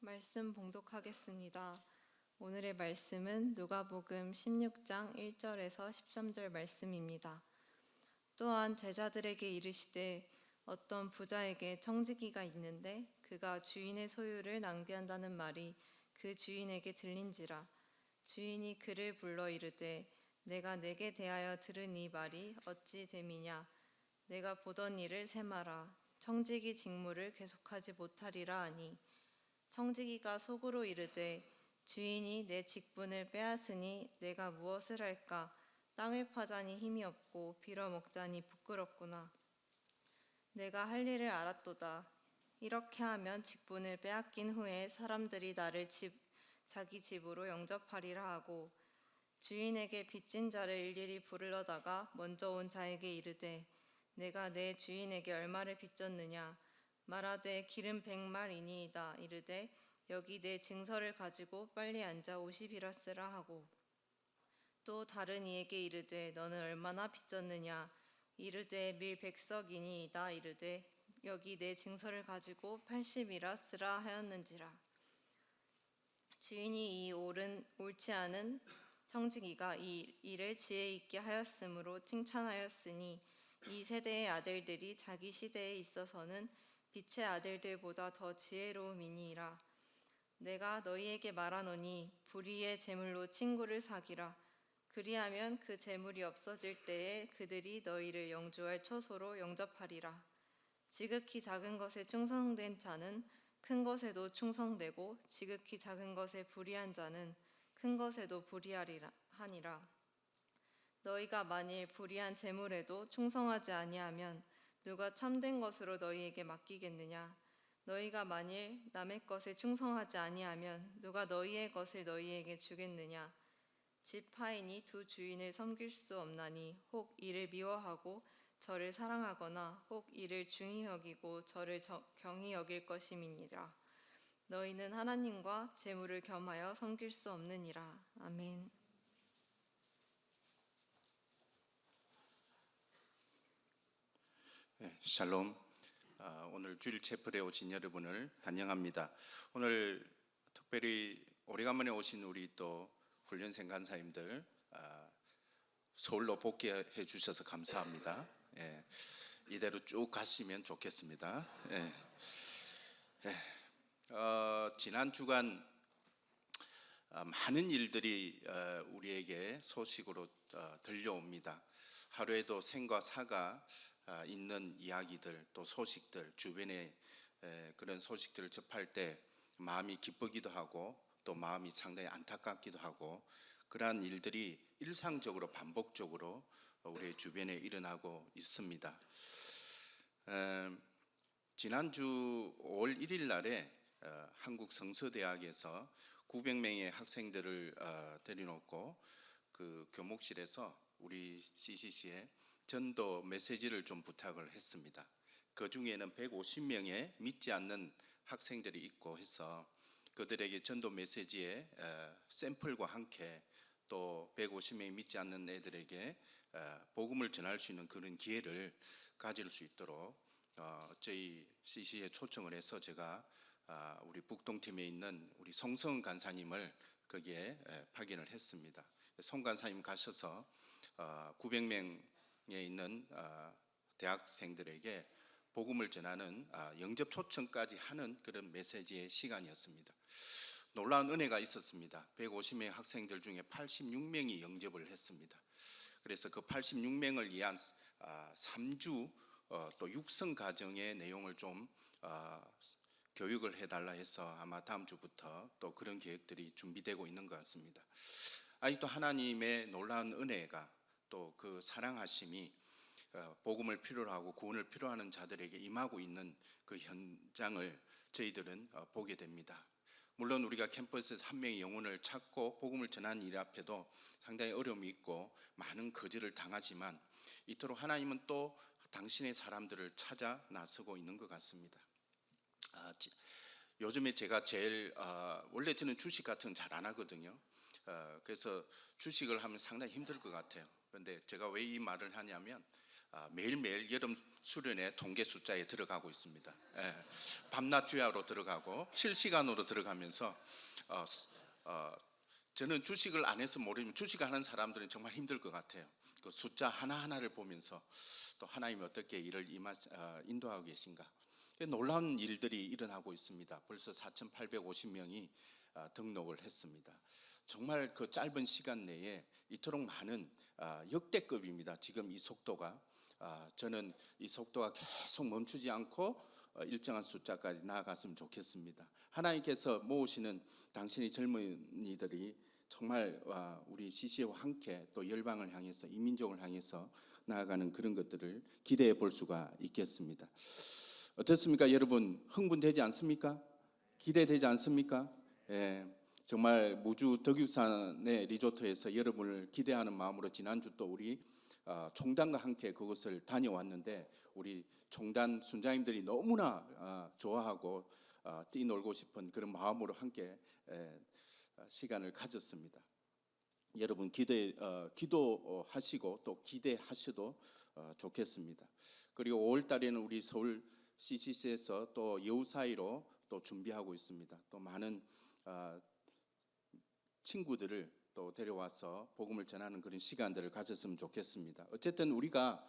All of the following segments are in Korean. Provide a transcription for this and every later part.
말씀 봉독하겠습니다. 오늘의 말씀은 누가복음 16장 1절에서 13절 말씀입니다. 또한 제자들에게 이르시되 어떤 부자에게 청지기가 있는데 그가 주인의 소유를 낭비한다는 말이 그 주인에게 들린지라. 주인이 그를 불러 이르되 내가 내게 대하여 들은 이 말이 어찌 됨이냐. 내가 보던 일을 세마라. 청지기 직무를 계속하지 못하리라 하니, 청지기가 속으로 이르되 주인이 내 직분을 빼앗으니 내가 무엇을 할까. 땅을 파자니 힘이 없고 빌어먹자니 부끄럽구나. 내가 할 일을 알았도다. 이렇게 하면 직분을 빼앗긴 후에 사람들이 나를 자기 집으로 영접하리라 하고, 주인에게 빚진 자를 일일이 부르러다가 먼저 온 자에게 이르되 내가 내 주인에게 얼마를 빚졌느냐. 말하되 기름 100말이니이다. 이르되 여기 내 증서를 가지고 빨리 앉아 50이라 쓰라 하고, 또 다른 이에게 이르되 너는 얼마나 빚졌느냐. 이르되 밀 100석이니이다. 이르되 여기 내 증서를 가지고 80이라 쓰라 하였는지라. 주인이 이 옳지 않은 청지기가 이 일을 지혜 있게 하였으므로 칭찬하였으니, 이 세대의 아들들이 자기 시대에 있어서는 빛의 아들들보다 더 지혜로움이니이다. 내가 너희에게 말하노니 불의의 재물로 친구를 사기라. 그리하면 그 재물이 없어질 때에 그들이 너희를 영주할 처소로 영접하리라. 지극히 작은 것에 충성된 자는 큰 것에도 충성되고, 지극히 작은 것에 불의한 자는 큰 것에도 불의하니라. 너희가 만일 불의한 재물에도 충성하지 아니하면 누가 참된 것으로 너희에게 맡기겠느냐. 너희가 만일 남의 것에 충성하지 아니하면 누가 너희의 것을 너희에게 주겠느냐. 집 하인이 두 주인을 섬길 수 없나니, 혹 이를 미워하고 저를 사랑하거나 혹 이를 중히 여기고 저를 경히 여길 것임이니라. 너희는 하나님과 재물을 겸하여 섬길 수 없느니라. 아멘. 샬롬. 오늘 주일 채플에 오신 여러분을 환영합니다. 오늘 특별히 오래간만에 오신 우리 또 훈련생 간사님들 서울로 복귀해 주셔서 감사합니다. 이대로 쭉 가시면 좋겠습니다. 지난 주간 많은 일들이 우리에게 소식으로 들려옵니다. 하루에도 생과 사가 있는 이야기들, 또 소식들, 주변에 그런 소식들을 접할 때 마음이 기쁘기도 하고 또 마음이 상당히 안타깝기도 하고, 그러한 일들이 일상적으로 반복적으로 우리 주변에 일어나고 있습니다. 지난주 5월 1일 날에 한국 성서대학에서 900명의 학생들을 데려놓고 그 교목실에서 우리 CCC에 전도 메시지를 좀 부탁을 했습니다. 그 중에는 150명의 믿지 않는 학생들이 있고 해서 그들에게 전도 메시지의 샘플과 함께 또 150명이 믿지 않는 애들에게 복음을 전할 수 있는 그런 기회를 가질 수 있도록 저희 CC에 초청을 해서 제가 우리 북동팀에 있는 우리 송성 간사님을 거기에 파견을 했습니다. 송 간사님 가셔서 900명 에 있는 대학생들에게 복음을 전하는 영접 초청까지 하는 그런 메시지의 시간이었습니다. 놀라운 은혜가 있었습니다. 150명 학생들 중에 86명이 영접을 했습니다. 그래서 그 86명을 위한 3주 또 육성 과정의 내용을 좀 교육을 해달라 해서 아마 다음 주부터 또 그런 계획들이 준비되고 있는 것 같습니다. 아직도 하나님의 놀라운 은혜가, 또 그 사랑하심이 복음을 필요로 하고 구원을 필요하는 자들에게 임하고 있는 그 현장을 저희들은 보게 됩니다. 물론 우리가 캠퍼스에서 한 명의 영혼을 찾고 복음을 전하는 일 앞에도 상당히 어려움이 있고 많은 거절을 당하지만, 이토록 하나님은 또 당신의 사람들을 찾아 나서고 있는 것 같습니다. 요즘에 제가 제일 원래 저는 주식 같은 건 잘 안 하거든요. 그래서 주식을 하면 상당히 힘들 것 같아요. 그런데 제가 왜 이 말을 하냐면, 매일매일 여름 수련회 통계 숫자에 들어가고 있습니다. 밤낮 투야로 들어가고 실시간으로 들어가면서 저는 주식을 안 해서 모르지만 주식하는 사람들은 정말 힘들 것 같아요. 그 숫자 하나하나를 보면서 또 하나님이 어떻게 이를 인도하고 계신가. 놀라운 일들이 일어나고 있습니다. 벌써 4,850명이 등록을 했습니다. 정말 그 짧은 시간 내에 이토록 많은 역대급입니다. 지금 이 속도가 저는 이 속도가 계속 멈추지 않고 일정한 숫자까지 나아갔으면 좋겠습니다. 하나님께서 모으시는 당신의 젊은이들이 정말 우리 CC와 함께 또 열방을 향해서 이민족을 향해서 나아가는 그런 것들을 기대해 볼 수가 있겠습니다. 어떻습니까, 여러분? 흥분되지 않습니까? 기대되지 않습니까? 정말 무주 덕유산의 리조트에서 여러분을 기대하는 마음으로 지난주 또 우리 총단과 함께 그곳을 다녀왔는데 우리 총단 순장님들이 너무나 좋아하고 뛰놀고 싶은 그런 마음으로 함께 시간을 가졌습니다. 여러분 기도하시고 또 기대하셔도 좋겠습니다. 그리고 5월 달에는 우리 서울 CCC에서 또 여우 사이로 또 준비하고 있습니다. 또 많은 친구들을 또 데려와서 복음을 전하는 그런 시간들을 가졌으면 좋겠습니다. 어쨌든 우리가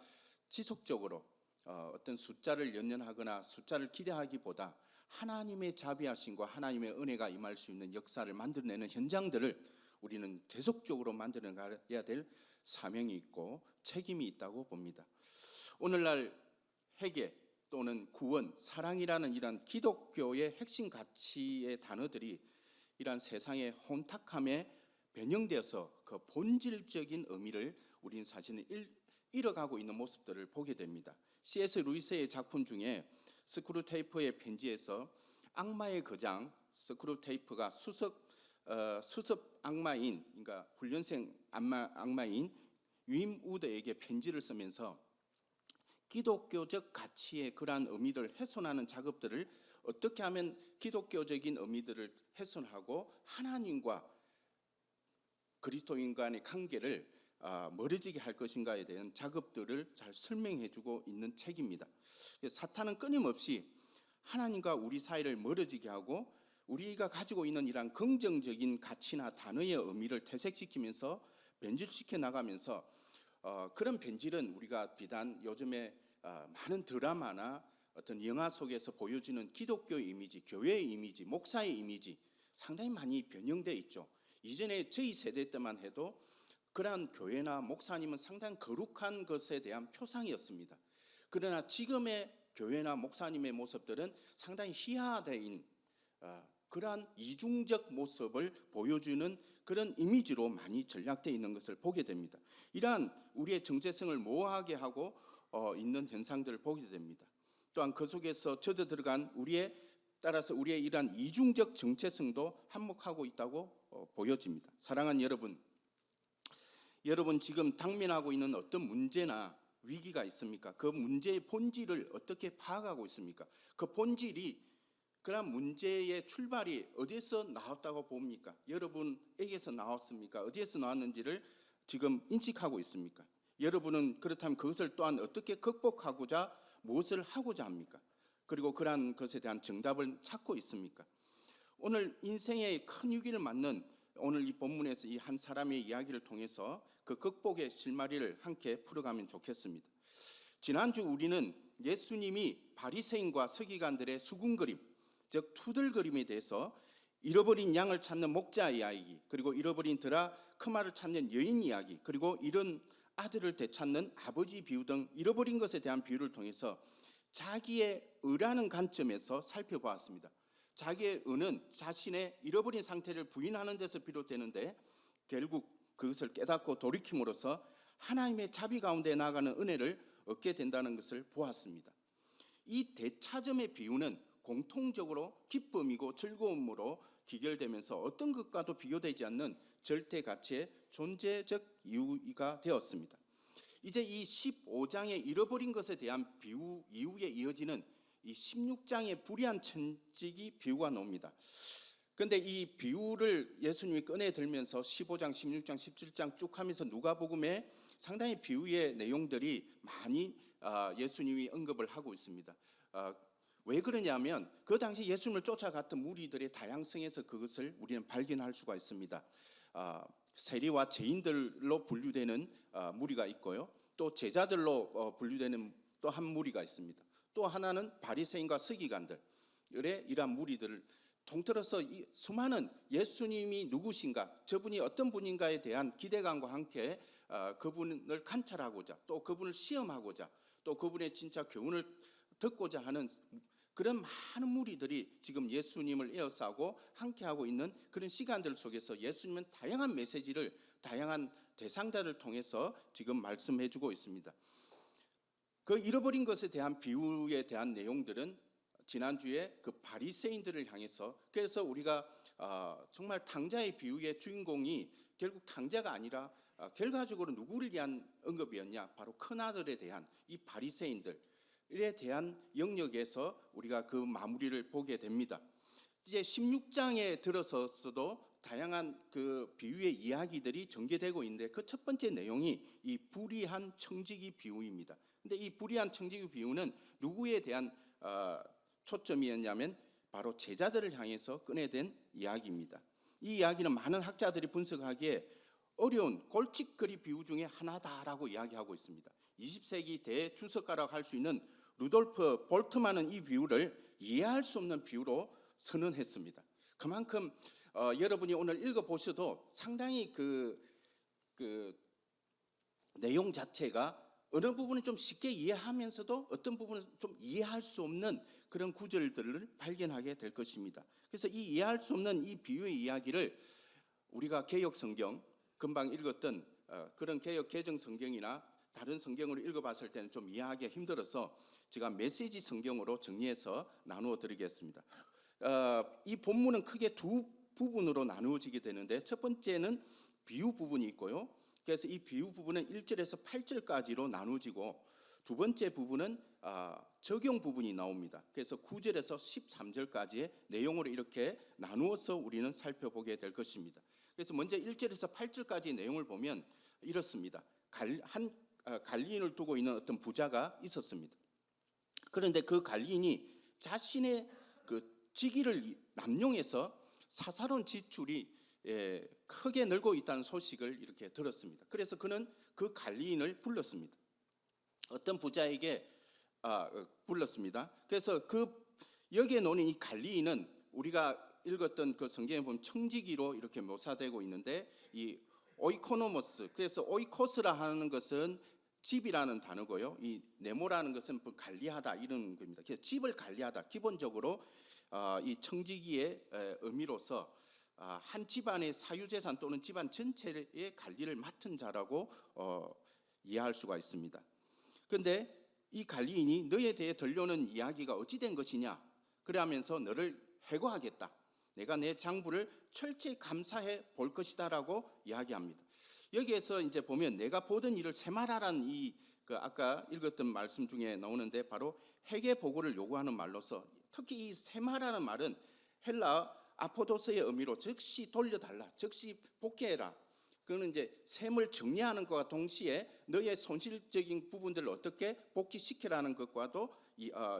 지속적으로 어떤 숫자를 연연하거나 숫자를 기대하기보다 하나님의 자비하심과 하나님의 은혜가 임할 수 있는 역사를 만들어내는 현장들을 우리는 계속적으로 만들어가야 될 사명이 있고 책임이 있다고 봅니다. 오늘날 회개 또는 구원, 사랑이라는 이런 기독교의 핵심 가치의 단어들이 이러한 세상의 혼탁함에 변형되어서 그 본질적인 의미를 우리는 사실은 잃어가고 있는 모습들을 보게 됩니다. C.S. 루이스의 작품 중에 스크루테이프의 편지에서 악마의 거장 스크루테이프가 수습 악마인, 그러니까 훈련생 악마인 윈 우드에게 편지를 쓰면서 기독교적 가치의 그러한 의미를 훼손하는 작업들을 어떻게 하면 기독교적인 의미들을 훼손하고 하나님과 그리스도인 간의 관계를 멀어지게 할 것인가에 대한 작업들을 잘 설명해주고 있는 책입니다. 사탄은 끊임없이 하나님과 우리 사이를 멀어지게 하고 우리가 가지고 있는 이러한 긍정적인 가치나 단어의 의미를 퇴색시키면서 변질시켜 나가면서 그런 변질은 우리가 비단 요즘에 많은 드라마나 어떤 영화 속에서 보여지는 기독교의 이미지, 교회의 이미지, 목사의 이미지 상당히 많이 변형되어 있죠. 이전에 저희 세대 때만 해도 그러한 교회나 목사님은 상당히 거룩한 것에 대한 표상이었습니다. 그러나 지금의 교회나 목사님의 모습들은 상당히 희화된 그러한 이중적 모습을 보여주는 그런 이미지로 많이 전락되어 있는 것을 보게 됩니다. 이러한 우리의 정체성을 모호하게 하고 있는 현상들을 보게 됩니다. 또한 그 속에서 젖어 들어간 따라서 우리의 이러한 이중적 정체성도 한몫하고 있다고 보여집니다. 사랑하는 여러분 지금 당면하고 있는 어떤 문제나 위기가 있습니까? 그 문제의 본질을 어떻게 파악하고 있습니까? 그 본질이 그런 문제의 출발이 어디에서 나왔다고 봅니까? 여러분에게서 나왔습니까? 어디에서 나왔는지를 지금 인식하고 있습니까? 여러분은 그렇다면 그것을 또한 어떻게 극복하고자 무엇을 하고자 합니까? 그리고 그러한 것에 대한 정답을 찾고 있습니까? 오늘 인생의 큰 위기를 맞는 오늘 이 본문에서 이 한 사람의 이야기를 통해서 그 극복의 실마리를 함께 풀어가면 좋겠습니다. 지난주 우리는 예수님이 바리새인과 서기관들의 수군거림, 즉 투덜거림에 대해서 잃어버린 양을 찾는 목자 이야기, 그리고 잃어버린 드라크마를 찾는 여인 이야기, 그리고 잃은 아들을 되찾는 아버지 비유 등 잃어버린 것에 대한 비유를 통해서 자기의 의라는 관점에서 살펴보았습니다. 자기의 의는 자신의 잃어버린 상태를 부인하는 데서 비롯되는데 결국 그것을 깨닫고 돌이킴으로써 하나님의 자비 가운데 나아가는 은혜를 얻게 된다는 것을 보았습니다. 이 대차점의 비유는 공통적으로 기쁨이고 즐거움으로 기결되면서 어떤 것과도 비교되지 않는 절대 가치의 존재적 이유가 되었습니다. 이제 이 15장의 잃어버린 것에 대한 비유 이후에 이어지는 이 16장의 불의한 천직이 비유가 나옵니다. 그런데 이 비유를 예수님이 꺼내 들면서 15장, 16장, 17장 쭉 하면서 누가복음의 상당히 비유의 내용들이 많이 예수님이 언급을 하고 있습니다. 왜 그러냐면 그 당시 예수님을 쫓아갔던 무리들의 다양성에서 그것을 우리는 발견할 수가 있습니다. 세리와 죄인들로 분류되는 무리가 있고요. 또 제자들로 분류되는 또 한 무리가 있습니다. 또 하나는 바리새인과 서기관들의 이러한 무리들을 통틀어서 이 수많은 예수님이 누구신가, 저분이 어떤 분인가에 대한 기대감과 함께 그분을 관찰하고자, 또 그분을 시험하고자, 또 그분의 진짜 교훈을 듣고자 하는 그런 많은 무리들이 지금 예수님을 에워싸고 함께하고 있는 그런 시간들 속에서 예수님은 다양한 메시지를 다양한 대상자를 통해서 지금 말씀해주고 있습니다. 그 잃어버린 것에 대한 비유에 대한 내용들은 지난주에 그 바리새인들을 향해서, 그래서 우리가 정말 탕자의 비유의 주인공이 결국 탕자가 아니라 결과적으로 누구를 위한 언급이었냐, 바로 큰아들에 대한 이 바리새인들에 대한 영역에서 우리가 그 마무리를 보게 됩니다. 이제 16장에 들어서서도 다양한 그 비유의 이야기들이 전개되고 있는데 그 첫 번째 내용이 이 불의한 청지기 비유입니다. 근데 이 불의한 청지기 비유는 누구에 대한 초점이었냐면 바로 제자들을 향해서 꺼내든 이야기입니다. 이 이야기는 많은 학자들이 분석하기에 어려운 골칫거리 비유 중에 하나다라고 이야기하고 있습니다. 20세기 대주석가라고 할 수 있는 루돌프 볼트만은 이 비유를 이해할 수 없는 비유로 선언했습니다. 그만큼 여러분이 오늘 읽어보셔도 상당히 그 내용 자체가 어느 부분은 좀 쉽게 이해하면서도 어떤 부분은 좀 이해할 수 없는 그런 구절들을 발견하게 될 것입니다. 그래서 이 이해할 수 없는 이 비유의 이야기를 우리가 개역 성경, 금방 읽었던 그런 개역 개정 성경이나 다른 성경으로 읽어봤을 때는 좀 이해하기 힘들어서 제가 메시지 성경으로 정리해서 나누어 드리겠습니다. 이 본문은 크게 두 부분으로 나누어지게 되는데 첫 번째는 비유 부분이 있고요. 그래서 이 비유 부분은 1절에서 8절까지로 나누어지고 두 번째 부분은 적용 부분이 나옵니다. 그래서 9절에서 13절까지의 내용으로 이렇게 나누어서 우리는 살펴보게 될 것입니다. 그래서 먼저 1절에서 8절까지 내용을 보면 이렇습니다. 관리인을 두고 있는 어떤 부자가 있었습니다. 그런데 그 관리인이 자신의 그 직위를 남용해서 사사로운 지출이 크게 늘고 있다는 소식을 이렇게 들었습니다. 그래서 그는 그 관리인을 불렀습니다. 어떤 부자에게 불렀습니다. 그래서 여기에 나오는 이 관리인은 우리가 읽었던 그 성경에 보면 청지기로 이렇게 묘사되고 있는데 이 오이코노모스, 그래서 오이코스라 하는 것은 집이라는 단어고요. 이 네모라는 것은 관리하다 이런 겁니다. 그래서 집을 관리하다, 기본적으로 이 청지기의 의미로서 한 집안의 사유재산 또는 집안 전체의 관리를 맡은 자라고 이해할 수가 있습니다. 그런데 이 관리인이 너에 대해 들려오는 이야기가 어찌 된 것이냐, 그러면서 너를 해고하겠다, 내가 내 장부를 철저히 감사해 볼 것이다라고 이야기합니다. 여기에서 이제 보면 내가 보던 일을 세말하라는 그 아까 읽었던 말씀 중에 나오는데 바로 회개 보고를 요구하는 말로서, 특히 이 세말하는 말은 헬라 아포도스의 의미로 즉시 돌려달라, 즉시 복귀해라. 그거는 이제 셈을 정리하는 것과 동시에 너의 손실적인 부분들을 어떻게 복귀시키라는 것과도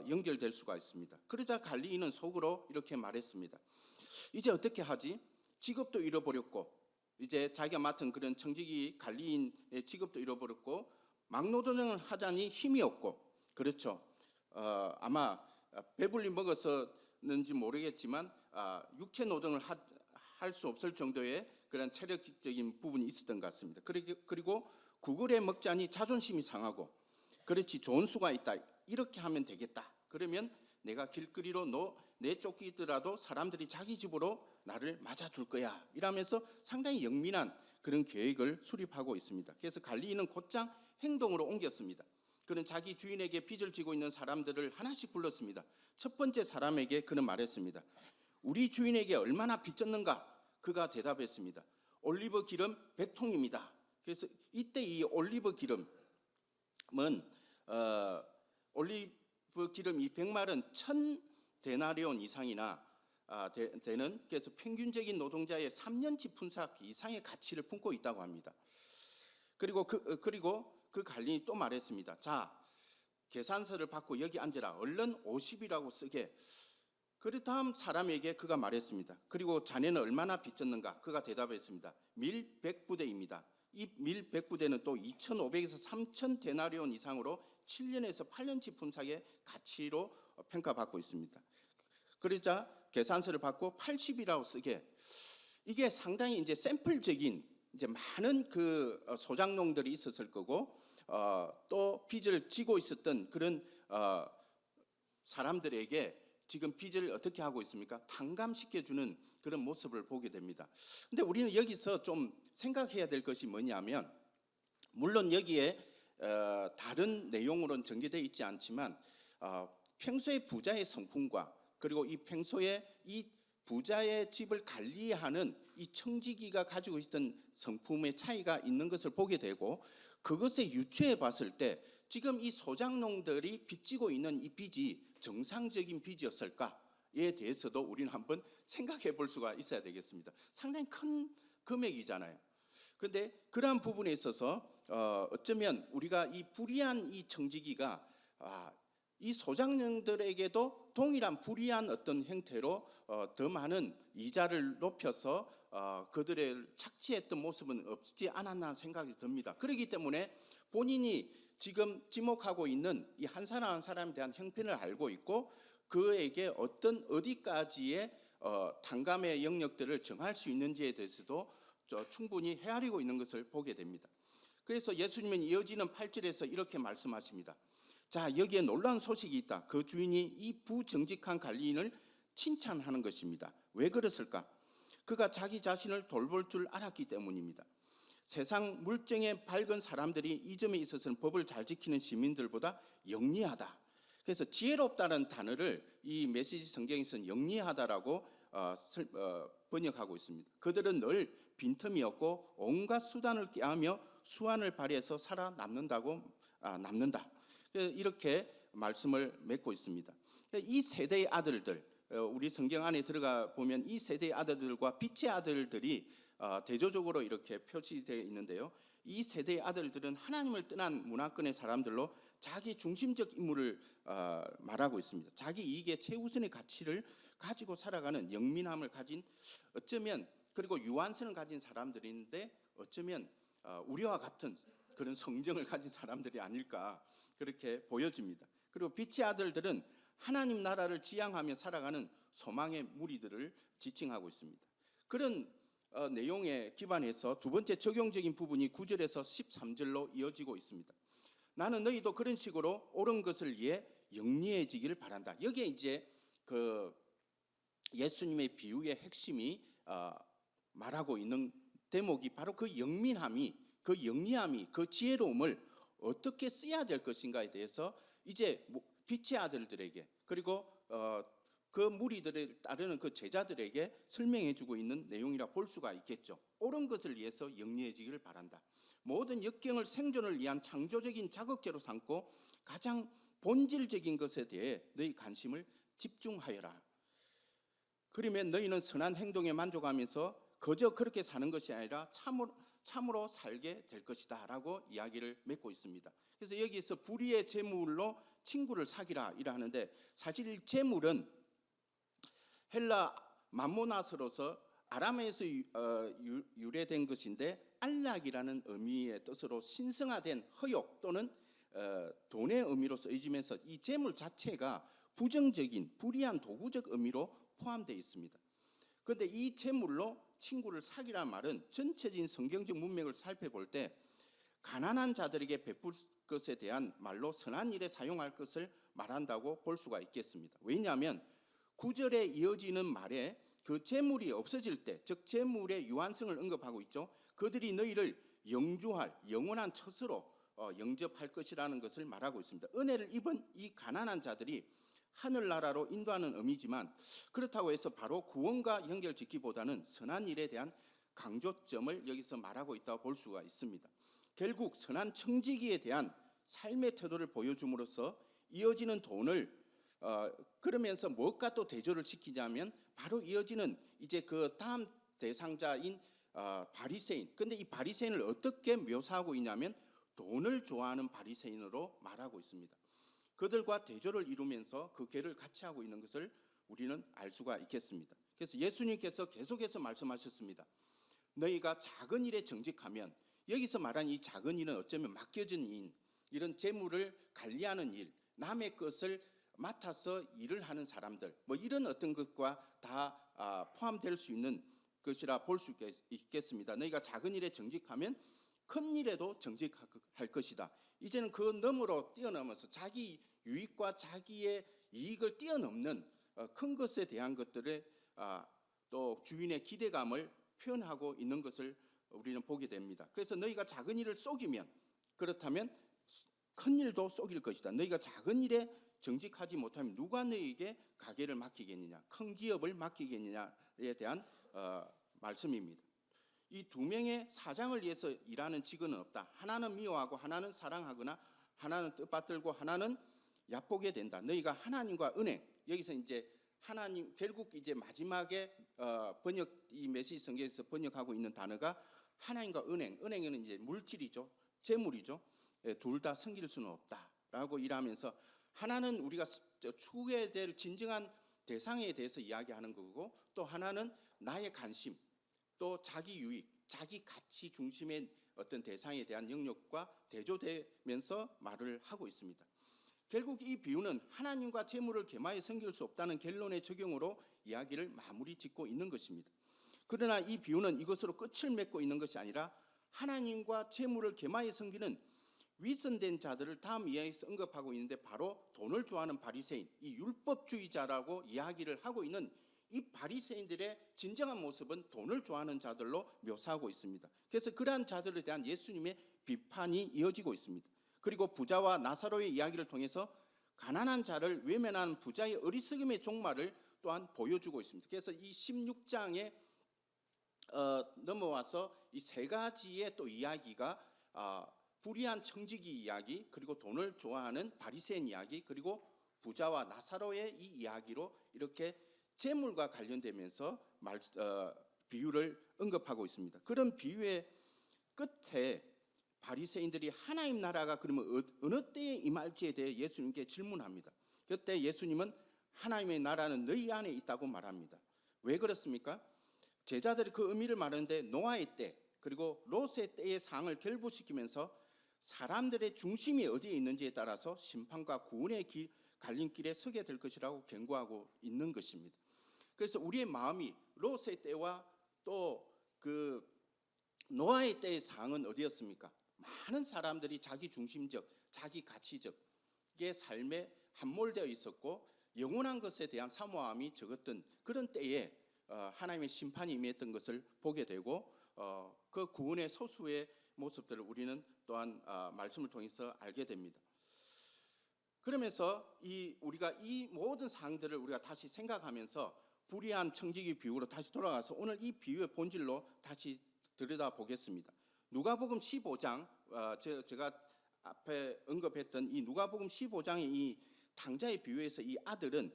연결될 수가 있습니다. 그러자 관리인은 속으로 이렇게 말했습니다. 이제 어떻게 하지? 직업도 잃어버렸고, 이제 자기가 맡은 그런 청지기 관리인의 직업도 잃어버렸고, 막노동을 하자니 힘이 없고, 그렇죠. 아마 배불리 먹었었는지 모르겠지만 육체 노동을 할 수 없을 정도의 그런 체력적인 부분이 있었던 것 같습니다. 그리고 구글에 먹자니 자존심이 상하고, 그렇지 좋은 수가 있다, 이렇게 하면 되겠다, 그러면 내가 길거리로 내쫓기더라도 사람들이 자기 집으로 나를 맞아줄 거야, 이러면서 상당히 영민한 그런 계획을 수립하고 있습니다. 그래서 관리인은 곧장 행동으로 옮겼습니다. 그는 자기 주인에게 빚을 지고 있는 사람들을 하나씩 불렀습니다. 첫 번째 사람에게 그는 말했습니다. 우리 주인에게 얼마나 빚졌는가? 그가 대답했습니다. 올리브 기름 100통입니다. 그래서 이때 이 올리브 기름은 올리브 기름 이 100말은 1000데나리온 이상이나 되는, 그래서 평균적인 노동자의 3년치 품삯 이상의 가치를 품고 있다고 합니다. 그리고 그 관리인이 또 말했습니다. 자, 계산서를 받고 여기 앉으라. 얼른 50이라고 쓰게. 그 다음 사람에게 그가 말했습니다. 그리고 자네는 얼마나 빚졌는가? 그가 대답했습니다. 밀 100부대입니다. 이 밀 100부대는 또 2,500에서 3,000 데나리온 이상으로 7년에서 8년치 품삯의 가치로 평가받고 있습니다. 그러자 계산서를 받고 80이라고 쓰게. 이게 상당히 이제 샘플적인 이제 많은 그 소장농들이 있었을 거고 또 빚을 지고 있었던 그런 사람들에게 지금 빚을 어떻게 하고 있습니까? 탕감시켜주는 그런 모습을 보게 됩니다. 근데 우리는 여기서 좀 생각해야 될 것이 뭐냐면, 물론 여기에 다른 내용으로는 전개되어 있지 않지만 평소에 부자의 성품과 그리고 이 평소에 이 부자의 집을 관리하는 이 청지기가 가지고 있던 성품의 차이가 있는 것을 보게 되고, 그것에 유추해 봤을 때 지금 이 소장농들이 빚지고 있는 이 빚이 정상적인 빚이었을까에 대해서도 우리는 한번 생각해 볼 수가 있어야 되겠습니다. 상당히 큰 금액이잖아요. 그런데 그러한 부분에 있어서 어쩌면 우리가 이 불의한 이 청지기가 이 소장농들에게도 동일한 불의한 어떤 형태로 더 많은 이자를 높여서 그들을 착취했던 모습은 없지 않았나 생각이 듭니다. 그렇기 때문에 본인이 지금 지목하고 있는 이 한 사람 한 사람에 대한 형편을 알고 있고 그에게 어디까지의 탕감의 영역들을 정할 수 있는지에 대해서도 충분히 헤아리고 있는 것을 보게 됩니다. 그래서 예수님은 이어지는 8절에서 이렇게 말씀하십니다. 자, 여기에 놀라운 소식이 있다. 그 주인이 이 부정직한 관리인을 칭찬하는 것입니다. 왜 그랬을까? 그가 자기 자신을 돌볼 줄 알았기 때문입니다. 세상 물정에 밝은 사람들이 이 점에 있어서는 법을 잘 지키는 시민들보다 영리하다. 그래서 지혜롭다는 단어를 이 메시지 성경에서는 영리하다라고 번역하고 있습니다. 그들은 늘 빈틈이 없고 온갖 수단을 꾀하며 수완을 발휘해서 살아남는다. 이렇게 말씀을 맺고 있습니다. 이 세대의 아들들, 우리 성경 안에 들어가 보면 이 세대의 아들들과 빛의 아들들이 대조적으로 이렇게 표시되어 있는데요. 이 세대의 아들들은 하나님을 떠난 문화권의 사람들로 자기 중심적 인물을 말하고 있습니다. 자기 이익의 최우선의 가치를 가지고 살아가는 영민함을 가진, 어쩌면 그리고 유한성을 가진 사람들인데 어쩌면 우리와 같은 그런 성정을 가진 사람들이 아닐까 그렇게 보여집니다. 그리고 빛의 아들들은 하나님 나라를 지향하며 살아가는 소망의 무리들을 지칭하고 있습니다. 그런 내용에 기반해서 두 번째 적용적인 부분이 9절에서 13절로 이어지고 있습니다. 나는 너희도 그런 식으로 옳은 것을 위해 영리해지기를 바란다. 여기에 이제 그 예수님의 비유의 핵심이 말하고 있는 대목이 바로 그 영민함이, 그 영리함이, 그 지혜로움을 어떻게 써야 될 것인가에 대해서 이제 빛의 아들들에게 그리고 그 무리들을 따르는 그 제자들에게 설명해 주고 있는 내용이라 볼 수가 있겠죠. 옳은 것을 위해서 영리해지기를 바란다. 모든 역경을 생존을 위한 창조적인 자극제로 삼고 가장 본질적인 것에 대해 너희 관심을 집중하여라. 그러면 너희는 선한 행동에 만족하면서 그저 그렇게 사는 것이 아니라 참으로 살게 될 것이다 라고 이야기를 맺고 있습니다. 그래서 여기서 불의의 재물로 친구를 사귀라 이라 하는데, 사실 재물은 헬라 맘모나스로서 아람에서 유래된 것인데 안락이라는 의미의 뜻으로 신성화된 허욕 또는 돈의 의미로 쓰여지면서 이 재물 자체가 부정적인 불의한 도구적 의미로 포함되어 있습니다. 그런데 이 재물로 친구를 사귀라는 말은 전체적인 성경적 문맥을 살펴볼 때 가난한 자들에게 베풀 것에 대한 말로 선한 일에 사용할 것을 말한다고 볼 수가 있겠습니다. 왜냐하면 9절에 이어지는 말에 그 재물이 없어질 때, 즉 재물의 유한성을 언급하고 있죠. 그들이 너희를 영주할 영원한 처소로 영접할 것이라는 것을 말하고 있습니다. 은혜를 입은 이 가난한 자들이 하늘나라로 인도하는 의미지만, 그렇다고 해서 바로 구원과 연결짓기보다는 선한 일에 대한 강조점을 여기서 말하고 있다고 볼 수가 있습니다. 결국 선한 청지기에 대한 삶의 태도를 보여줌으로써 이어지는 돈을 그러면서 무엇과 또 대조를 시키냐면 바로 이어지는 이제 그 다음 대상자인 바리새인. 근데 이 바리새인을 어떻게 묘사하고 있냐면 돈을 좋아하는 바리새인으로 말하고 있습니다. 그들과 대조를 이루면서 그 궤를 같이 하고 있는 것을 우리는 알 수가 있겠습니다. 그래서 예수님께서 계속해서 말씀하셨습니다. 너희가 작은 일에 정직하면, 여기서 말한 이 작은 일은 어쩌면 맡겨진 일, 이런 재물을 관리하는 일, 남의 것을 맡아서 일을 하는 사람들, 뭐 이런 어떤 것과 다 포함될 수 있는 것이라 볼 수 있겠습니다. 너희가 작은 일에 정직하면 큰 일에도 정직할 것이다. 이제는 그 너머로 뛰어넘어서 자기 유익과 자기의 이익을 뛰어넘는 큰 것에 대한 것들의 또 주인의 기대감을 표현하고 있는 것을 우리는 보게 됩니다. 그래서 너희가 작은 일을 속이면, 그렇다면 큰 일도 속일 것이다. 너희가 작은 일에 정직하지 못하면 누가 너희에게 가게를 맡기겠느냐, 큰 기업을 맡기겠느냐에 대한 말씀입니다. 이 두 명의 사장을 위해서 일하는 직원은 없다. 하나는 미워하고 하나는 사랑하거나 하나는 뜻받들고 하나는 얕보게 된다. 너희가 하나님과 은행, 여기서 이제 하나님, 결국 이제 마지막에 이 메시지 성경에서 번역하고 있는 단어가 하나님과 은행. 은행은 이제 물질이죠, 재물이죠. 둘 다 섬길 수는 없다라고 일하면서, 하나는 우리가 추구해야 될 진정한 대상에 대해서 이야기하는 거고, 또 하나는 나의 관심, 또 자기 유익, 자기 가치 중심의 어떤 대상에 대한 영역과 대조되면서 말을 하고 있습니다. 결국 이 비유는 하나님과 재물을 겸하여 섬길 수 없다는 결론의 적용으로 이야기를 마무리 짓고 있는 것입니다. 그러나 이 비유는 이것으로 끝을 맺고 있는 것이 아니라 하나님과 재물을 겸하여 섬기는 위선된 자들을 다음 이야기에서 언급하고 있는데, 바로 돈을 좋아하는 바리새인, 이 율법주의자라고 이야기를 하고 있는 이 바리새인들의 진정한 모습은 돈을 좋아하는 자들로 묘사하고 있습니다. 그래서 그러한 자들에 대한 예수님의 비판이 이어지고 있습니다. 그리고 부자와 나사로의 이야기를 통해서 가난한 자를 외면하는 부자의 어리석음의 종말을 또한 보여주고 있습니다. 그래서 이 16장에 넘어와서 이 세 가지의 또 이야기가 불의한 청지기 이야기, 그리고 돈을 좋아하는 바리새인 이야기, 그리고 부자와 나사로의 이 이야기로 이렇게 재물과 관련되면서 비유를 언급하고 있습니다. 그런 비유의 끝에 바리새인들이 하나님 나라가 그러면 어느 때에 임할지에 대해 예수님께 질문합니다. 그때 예수님은 하나님의 나라는 너희 안에 있다고 말합니다. 왜 그렇습니까? 제자들이 그 의미를 말하는데, 노아의 때 그리고 롯의 때의 상을 결부시키면서 사람들의 중심이 어디에 있는지에 따라서 심판과 구원의 갈림길에 서게 될 것이라고 경고하고 있는 것입니다. 그래서 우리의 마음이 롯의 때와 또 그 노아의 때의 상은 어디였습니까? 많은 사람들이 자기 중심적, 자기 가치적의 삶에 함몰되어 있었고, 영원한 것에 대한 사모함이 적었던 그런 때에 하나님의 심판이 임했던 것을 보게 되고, 그 구원의 소수의 모습들을 우리는 또한 말씀을 통해서 알게 됩니다. 그러면서 우리가 이 모든 사항들을 우리가 다시 생각하면서 불의한 청지기 비유로 다시 돌아가서 오늘 이 비유의 본질로 다시 들여다보겠습니다. 누가복음 15장, 제가 앞에 언급했던 이 누가복음 15장의 이 탕자의 비유에서 이 아들은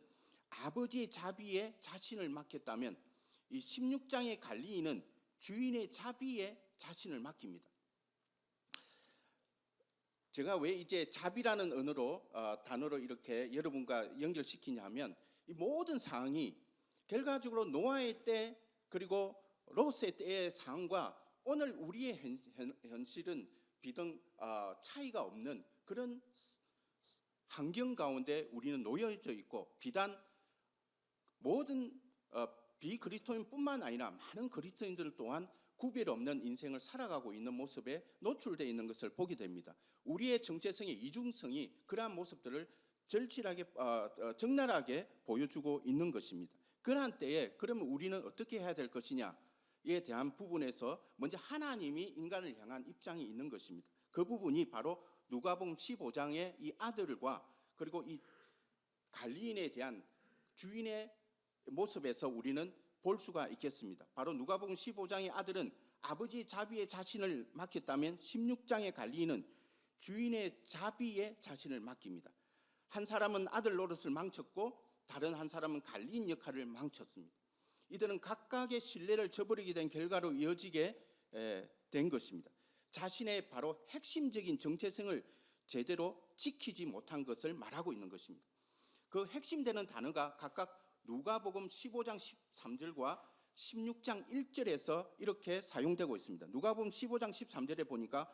아버지의 자비에 자신을 맡겼다면, 이 16장의 관리인은 주인의 자비에 자신을 맡깁니다. 제가 왜 이제 자비라는 단어로 이렇게 여러분과 연결시키냐 하면, 이 모든 상황이 결과적으로 노아의 때 그리고 롯의 때의 상황과 오늘 우리의 현실은 비등 차이가 없는 그런 환경 가운데 우리는 놓여져 있고, 비단 모든 비그리스도인뿐만 아니라 많은 그리스도인들 또한 구별 없는 인생을 살아가고 있는 모습에 노출되어 있는 것을 보게 됩니다. 우리의 정체성의 이중성이 그러한 모습들을 절실하게 적나라하게 보여주고 있는 것입니다. 그러한 때에 그러면 우리는 어떻게 해야 될 것이냐에 대한 부분에서 먼저 하나님이 인간을 향한 입장이 있는 것입니다. 그 부분이 바로 누가복음 15장의 이 아들과 그리고 이 관리인에 대한 주인의 모습에서 우리는 볼 수가 있겠습니다. 바로 누가복음 15장의 아들은 아버지의 자비에 자신을 맡겼다면, 16장의 관리인은 주인의 자비에 자신을 맡깁니다. 한 사람은 아들 노릇을 망쳤고 다른 한 사람은 관리인 역할을 망쳤습니다. 이들은 각각의 신뢰를 저버리게 된 결과로 이어지게 된 것입니다. 자신의 바로 핵심적인 정체성을 제대로 지키지 못한 것을 말하고 있는 것입니다. 그 핵심되는 단어가 각각 누가복음 15장 13절과 16장 1절에서 이렇게 사용되고 있습니다. 누가복음 15장 13절에 보니까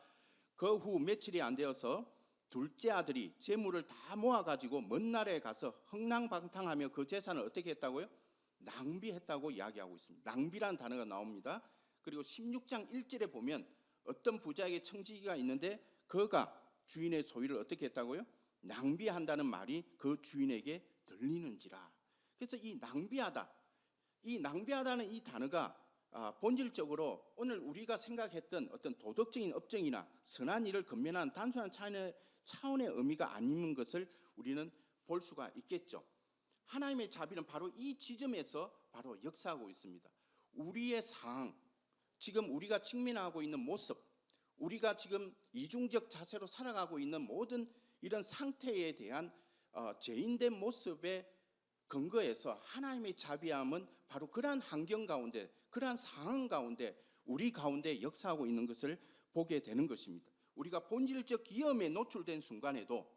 그 후 며칠이 안 되어서 둘째 아들이 재물을 다 모아가지고 먼 나라에 가서 흥랑방탕하며 그 재산을 어떻게 했다고요? 낭비했다고 이야기하고 있습니다. 낭비라는 단어가 나옵니다. 그리고 16장 1절에 보면 어떤 부자에게 청지기가 있는데 그가 주인의 소유를 어떻게 했다고요? 낭비한다는 말이 그 주인에게 들리는지라. 그래서 이 낭비하다는 이 단어가 본질적으로 오늘 우리가 생각했던 어떤 도덕적인 업적이나 선한 일을 건면한 단순한 차원의 의미가 아닌 것을 우리는 볼 수가 있겠죠. 하나님의 자비는 바로 이 지점에서 바로 역사하고 있습니다. 우리의 상황, 지금 우리가 직면하고 있는 모습, 우리가 지금 이중적 자세로 살아가고 있는 모든 이런 상태에 대한 죄인된 모습의 근거에서 하나님의 자비함은 바로 그러한 환경 가운데, 그러한 상황 가운데 우리 가운데 역사하고 있는 것을 보게 되는 것입니다. 우리가 본질적 위험에 노출된 순간에도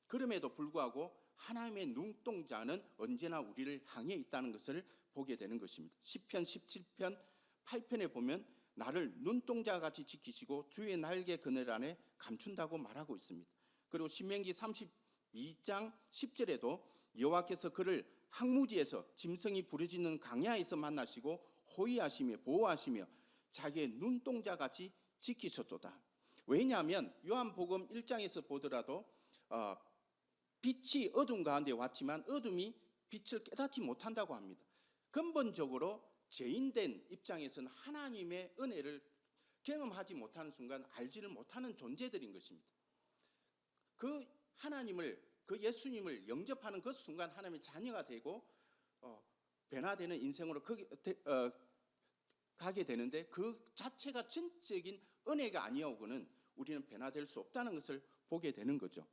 그럼에도 불구하고 하나님의 눈동자는 언제나 우리를 향해 있다는 것을 보게 되는 것입니다. 시편 17편 8편에 보면 나를 눈동자같이 지키시고 주의 날개 그늘 안에 감춘다고 말하고 있습니다. 그리고 신명기 32장 10절에도 여호와께서 그를 항무지에서 짐승이 부르짖는 강야에서 만나시고 호위하시며 보호하시며 자기의 눈동자같이 지키셨도다. 왜냐하면 요한복음 1장에서 보더라도 빛이 어둠 가운데 왔지만 어둠이 빛을 깨닫지 못한다고 합니다. 근본적으로 죄인된 입장에서는 하나님의 은혜를 경험하지 못하는 순간 알지를 못하는 존재들인 것입니다. 그 하나님을, 그 예수님을 영접하는 그 순간 하나님의 자녀가 되고 변화되는 인생으로 가게 되는데 그 자체가 전적인 은혜가 아니오고는 우리는 변화될 수 없다는 것을 보게 되는 거죠.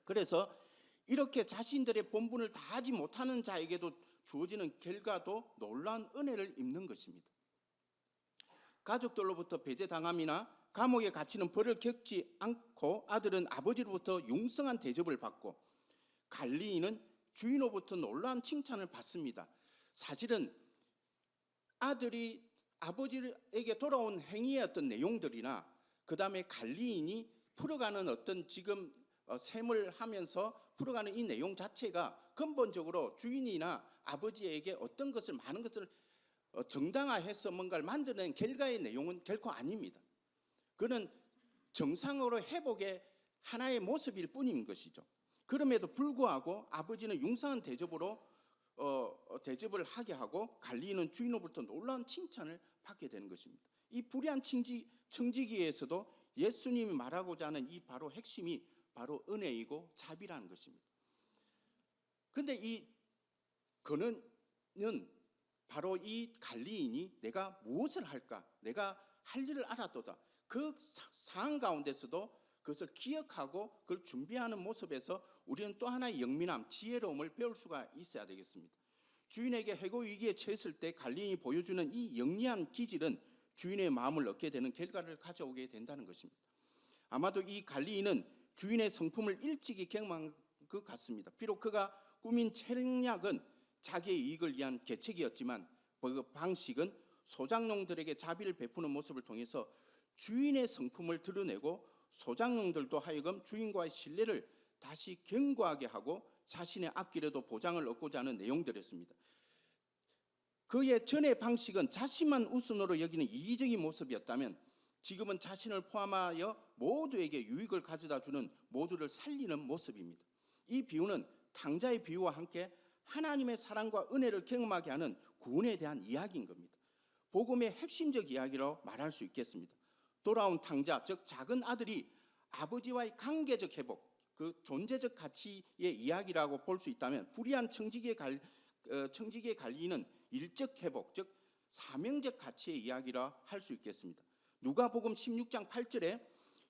그래서 이렇게 자신들의 본분을 다하지 못하는 자에게도 주어지는 결과도 놀라운 은혜를 입는 것입니다. 가족들로부터 배제당함이나 감옥에 갇히는 벌을 겪지 않고 아들은 아버지로부터 융성한 대접을 받고 갈리인은 주인으로부터 놀라운 칭찬을 받습니다. 사실은 아들이 아버지에게 돌아온 행위의 어떤 내용들이나 그 다음에 갈리인이 풀어가는 어떤 지금 셈을 하면서 풀어가는 이 내용 자체가 근본적으로 주인이나 아버지에게 어떤 것을 많은 것을 정당화해서 뭔가를 만들어낸 결과의 내용은 결코 아닙니다. 그는 정상으로 회복의 하나의 모습일 뿐인 것이죠. 그럼에도 불구하고 아버지는 융성한 대접으로 대접을 하게 하고 갈리는 주인으로부터 놀라운 칭찬을 받게 되는 것입니다. 이 불의한 청지기에서도 예수님이 말하고자 하는 이 바로 핵심이 바로 은혜이고 자비라는 것입니다. 그런데 이 그는 바로 이 갈리인이 내가 무엇을 할까? 내가 할 일을 알았도다. 그 상황 가운데서도 그것을 기억하고 그걸 준비하는 모습에서 우리는 또 하나의 영민함, 지혜로움을 배울 수가 있어야 되겠습니다. 주인에게 해고 위기에 처했을 때 갈리인이 보여주는 이 영리한 기질은 주인의 마음을 얻게 되는 결과를 가져오게 된다는 것입니다. 아마도 이 갈리인은 주인의 성품을 일찍이 경험한 것 같습니다. 비록 그가 꾸민 책략은 자기의 이익을 위한 계책이었지만 그 방식은 소장농들에게 자비를 베푸는 모습을 통해서 주인의 성품을 드러내고 소장농들도 하여금 주인과의 신뢰를 다시 견고하게 하고 자신의 앞길에도 보장을 얻고자 하는 내용들이었습니다. 그의 전의 방식은 자신만 우선으로 여기는 이기적인 모습이었다면 지금은 자신을 포함하여 모두에게 유익을 가져다 주는 모두를 살리는 모습입니다. 이 비유는 탕자의 비유와 함께 하나님의 사랑과 은혜를 경험하게 하는 구원에 대한 이야기인 겁니다. 복음의 핵심적 이야기로 말할 수 있겠습니다. 돌아온 탕자, 즉 작은 아들이 아버지와의 관계적 회복, 그 존재적 가치의 이야기라고 볼 수 있다면 불의한 청지기의 관리는 일적 회복, 즉 사명적 가치의 이야기라 할 수 있겠습니다. 누가복음 16장 8절에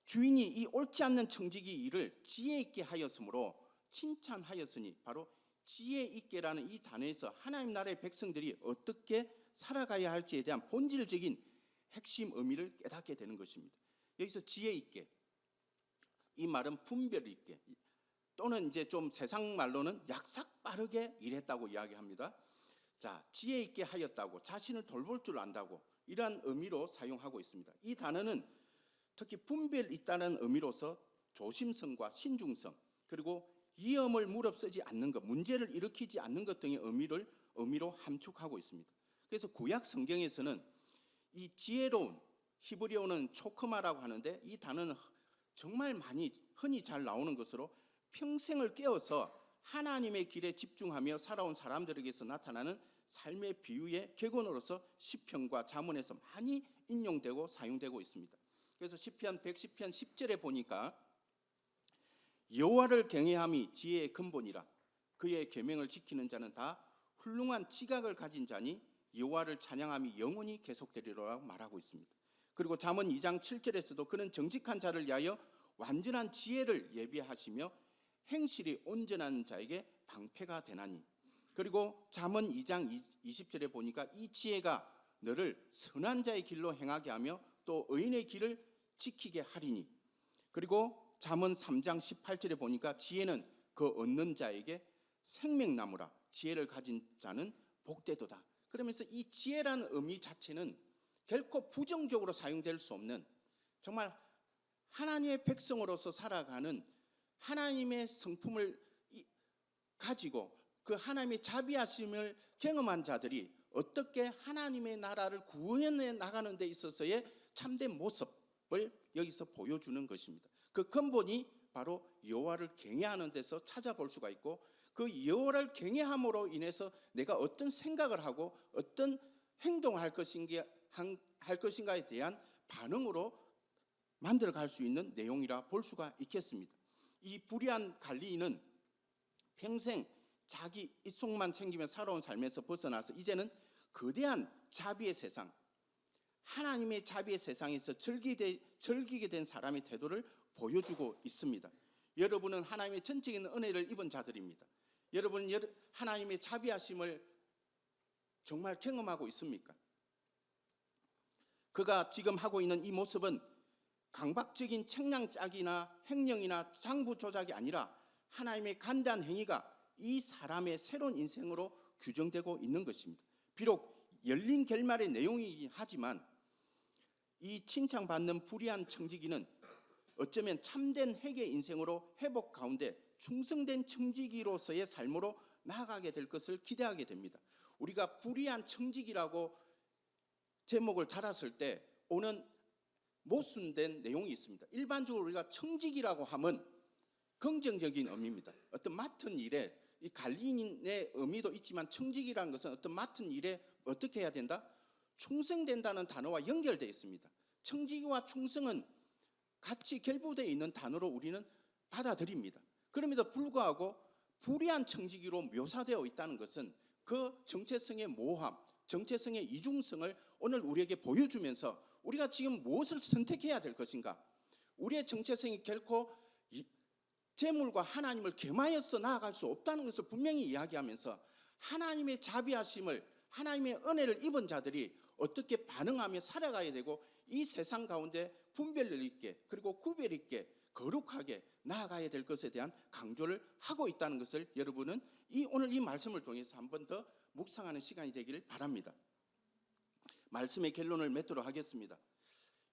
주인이 이 옳지 않는 청지기 일을 지혜 있게 하였으므로 칭찬하였으니 바로 지혜 있게라는 이 단어에서 하나님 나라의 백성들이 어떻게 살아가야 할지에 대한 본질적인 핵심 의미를 깨닫게 되는 것입니다. 여기서 지혜 있게, 이 말은 분별 있게, 또는 이제 좀 세상 말로는 약삭 빠르게 일했다고 이야기합니다. 자, 지혜 있게 하였다고, 자신을 돌볼 줄 안다고, 이러한 의미로 사용하고 있습니다. 이 단어는 특히 분별 있다는 의미로서 조심성과 신중성, 그리고 위험을 무릅쓰지 않는 것, 문제를 일으키지 않는 것 등의 의미로 함축하고 있습니다. 그래서 구약 성경에서는 이 지혜로운, 히브리어는 초크마라고 하는데, 이 단어는 정말 많이 흔히 잘 나오는 것으로 평생을 깨어서 하나님의 길에 집중하며 살아온 사람들에게서 나타나는 삶의 비유의 격언으로서 시편과 잠언에서 많이 인용되고 사용되고 있습니다. 그래서 시편 110편 10절에 보니까 여호와를 경외함이 지혜의 근본이라, 그의 계명을 지키는 자는 다 훌륭한 지각을 가진 자니 여호와를 찬양함이 영원히 계속되리라고 말하고 있습니다. 그리고 잠언 2장 7절에서도 그는 정직한 자를 위하여 완전한 지혜를 예비하시며 행실이 온전한 자에게 방패가 되나니. 그리고 잠언 2장 20절에 보니까 이 지혜가 너를 선한 자의 길로 행하게 하며 또 의인의 길을 지키게 하리니. 그리고 잠언 3장 18절에 보니까 지혜는 그 얻는 자에게 생명나무라, 지혜를 가진 자는 복되도다. 그러면서 이 지혜라는 의미 자체는 결코 부정적으로 사용될 수 없는, 정말 하나님의 백성으로서 살아가는 하나님의 성품을 가지고 그 하나님의 자비하심을 경험한 자들이 어떻게 하나님의 나라를 구현해 나가는 데 있어서의 참된 모습을 여기서 보여주는 것입니다. 그 근본이 바로 여호와를 경외하는 데서 찾아볼 수가 있고, 그 여호와를 경외함으로 인해서 내가 어떤 생각을 하고 어떤 행동을 할 것인가에 대한 반응으로 만들어갈 수 있는 내용이라 볼 수가 있겠습니다. 이 불의한 관리인은 평생 자기 입속만 챙기며 살아온 삶에서 벗어나서 이제는 거대한 자비의 세상, 하나님의 자비의 세상에서 즐기게 된 사람의 태도를 보여주고 있습니다. 여러분은 하나님의 전적인 은혜를 입은 자들입니다. 여러분은 하나님의 자비하심을 정말 경험하고 있습니까? 그가 지금 하고 있는 이 모습은 강박적인 책량짜기나 횡령이나 장부 조작이 아니라 하나님의 간단 행위가 이 사람의 새로운 인생으로 규정되고 있는 것입니다. 비록 열린 결말의 내용이긴 하지만 이 칭찬받는 불의한 청지기는 어쩌면 참된 회개 인생으로 회복 가운데 충성된 청지기로서의 삶으로 나아가게 될 것을 기대하게 됩니다. 우리가 불의한 청지기라고 제목을 달았을 때 오는 모순된 내용이 있습니다. 일반적으로 우리가 청지기라고 하면 긍정적인 의미입니다. 어떤 맡은 일에, 이 관리인의 의미도 있지만 청지기라는 것은 어떤 맡은 일에 어떻게 해야 된다? 충성된다는 단어와 연결되어 있습니다. 청지기와 충성은 같이 결부되어 있는 단어로 우리는 받아들입니다. 그럼에도 불구하고 불의한 청지기로 묘사되어 있다는 것은 그 정체성의 모호함, 정체성의 이중성을 오늘 우리에게 보여주면서 우리가 지금 무엇을 선택해야 될 것인가, 우리의 정체성이 결코 재물과 하나님을 겸하여서 나아갈 수 없다는 것을 분명히 이야기하면서 하나님의 자비하심을, 하나님의 은혜를 입은 자들이 어떻게 반응하며 살아가야 되고 이 세상 가운데 분별 있게 그리고 구별 있게 거룩하게 나아가야 될 것에 대한 강조를 하고 있다는 것을 여러분은 오늘 이 말씀을 통해서 한 번 더 묵상하는 시간이 되기를 바랍니다. 말씀의 결론을 맺도록 하겠습니다.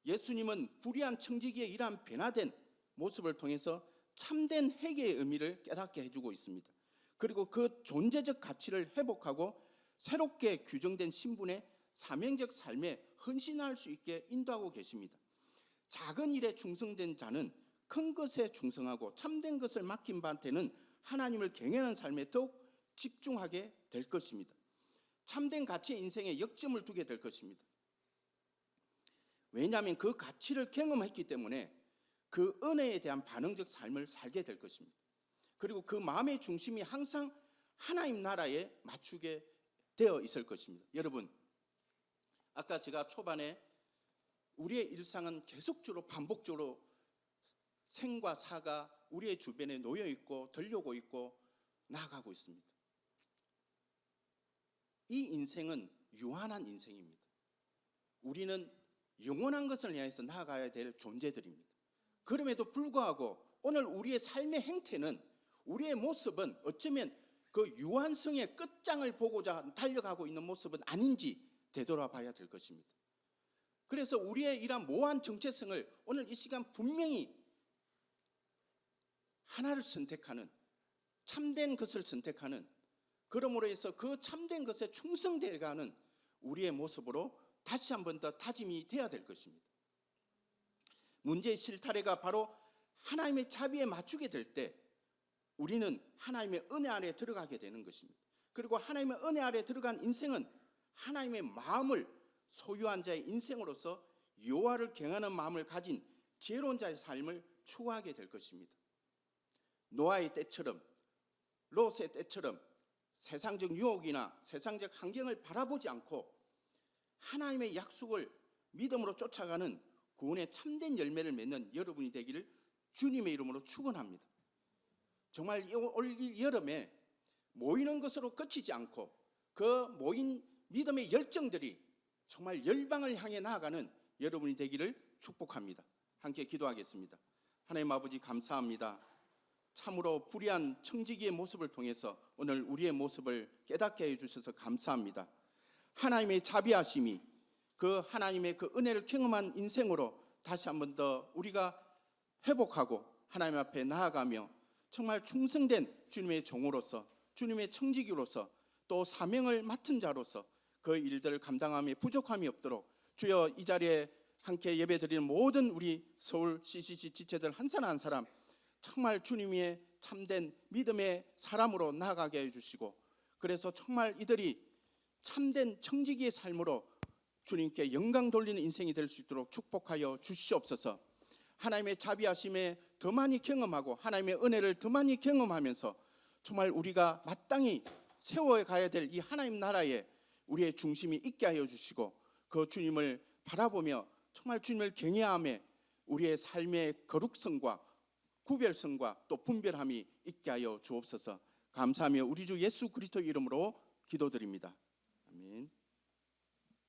예수님은 불의한 청지기의 이러한 변화된 모습을 통해서 참된 회개의 의미를 깨닫게 해주고 있습니다. 그리고 그 존재적 가치를 회복하고 새롭게 규정된 신분의 사명적 삶에 헌신할 수 있게 인도하고 계십니다. 작은 일에 충성된 자는 큰 것에 충성하고 참된 것을 맡긴 바한테는 하나님을 경외하는 삶에 더욱 집중하게 될 것입니다. 참된 가치의 인생에 역점을 두게 될 것입니다. 왜냐하면 그 가치를 경험했기 때문에 그 은혜에 대한 반응적 삶을 살게 될 것입니다. 그리고 그 마음의 중심이 항상 하나님 나라에 맞추게 되어 있을 것입니다. 여러분, 아까 제가 초반에 우리의 일상은 계속적으로 반복적으로 생과 사가 우리의 주변에 놓여 있고 들려오고 있고 나아가고 있습니다. 이 인생은 유한한 인생입니다. 우리는 영원한 것을 향해서 나아가야 될 존재들입니다. 그럼에도 불구하고 오늘 우리의 삶의 행태는, 우리의 모습은 어쩌면 그 유한성의 끝장을 보고자 달려가고 있는 모습은 아닌지 되돌아봐야 될 것입니다. 그래서 우리의 이러한 모호한 정체성을 오늘 이 시간 분명히 하나를 선택하는, 참된 것을 선택하는, 그러므로 해서 그 참된 것에 충성되어가는 우리의 모습으로 다시 한 번 더 다짐이 되어야 될 것입니다. 문제의 실타래가 바로 하나님의 자비에 맞추게 될 때 우리는 하나님의 은혜 아래 들어가게 되는 것입니다. 그리고 하나님의 은혜 아래 들어간 인생은 하나님의 마음을 소유한 자의 인생으로서 여호와를 경외하는 마음을 가진 지혜로운 자의 삶을 추구하게 될 것입니다. 노아의 때처럼, 롯의 때처럼 세상적 유혹이나 세상적 환경을 바라보지 않고 하나님의 약속을 믿음으로 쫓아가는 구원의 참된 열매를 맺는 여러분이 되기를 주님의 이름으로 축원합니다. 정말 올 여름에 모이는 것으로 그치지 않고 그 모인 믿음의 열정들이 정말 열방을 향해 나아가는 여러분이 되기를 축복합니다. 함께 기도하겠습니다. 하나님 아버지, 감사합니다. 참으로 불의한 청지기의 모습을 통해서 오늘 우리의 모습을 깨닫게 해주셔서 감사합니다. 하나님의 자비하심이 그 하나님의 그 은혜를 경험한 인생으로 다시 한 번 더 우리가 회복하고 하나님 앞에 나아가며 정말 충성된 주님의 종으로서, 주님의 청지기로서, 또 사명을 맡은 자로서 그 일들을 감당함에 부족함이 없도록 주여, 이 자리에 함께 예배드리는 모든 우리 서울 CCC 지체들 한 사람 한 사람 정말 주님의 참된 믿음의 사람으로 나아가게 해주시고, 그래서 정말 이들이 참된 청지기의 삶으로 주님께 영광 돌리는 인생이 될 수 있도록 축복하여 주시옵소서. 하나님의 자비하심에 더 많이 경험하고 하나님의 은혜를 더 많이 경험하면서 정말 우리가 마땅히 세워가야 될 이 하나님 나라에 우리의 중심이 있게 하여 주시고, 그 주님을 바라보며 정말 주님을 경외함에 우리의 삶의 거룩성과 구별성과 또 분별함이 있게 하여 주옵소서. 감사하며 우리 주 예수 그리스도 이름으로 기도드립니다.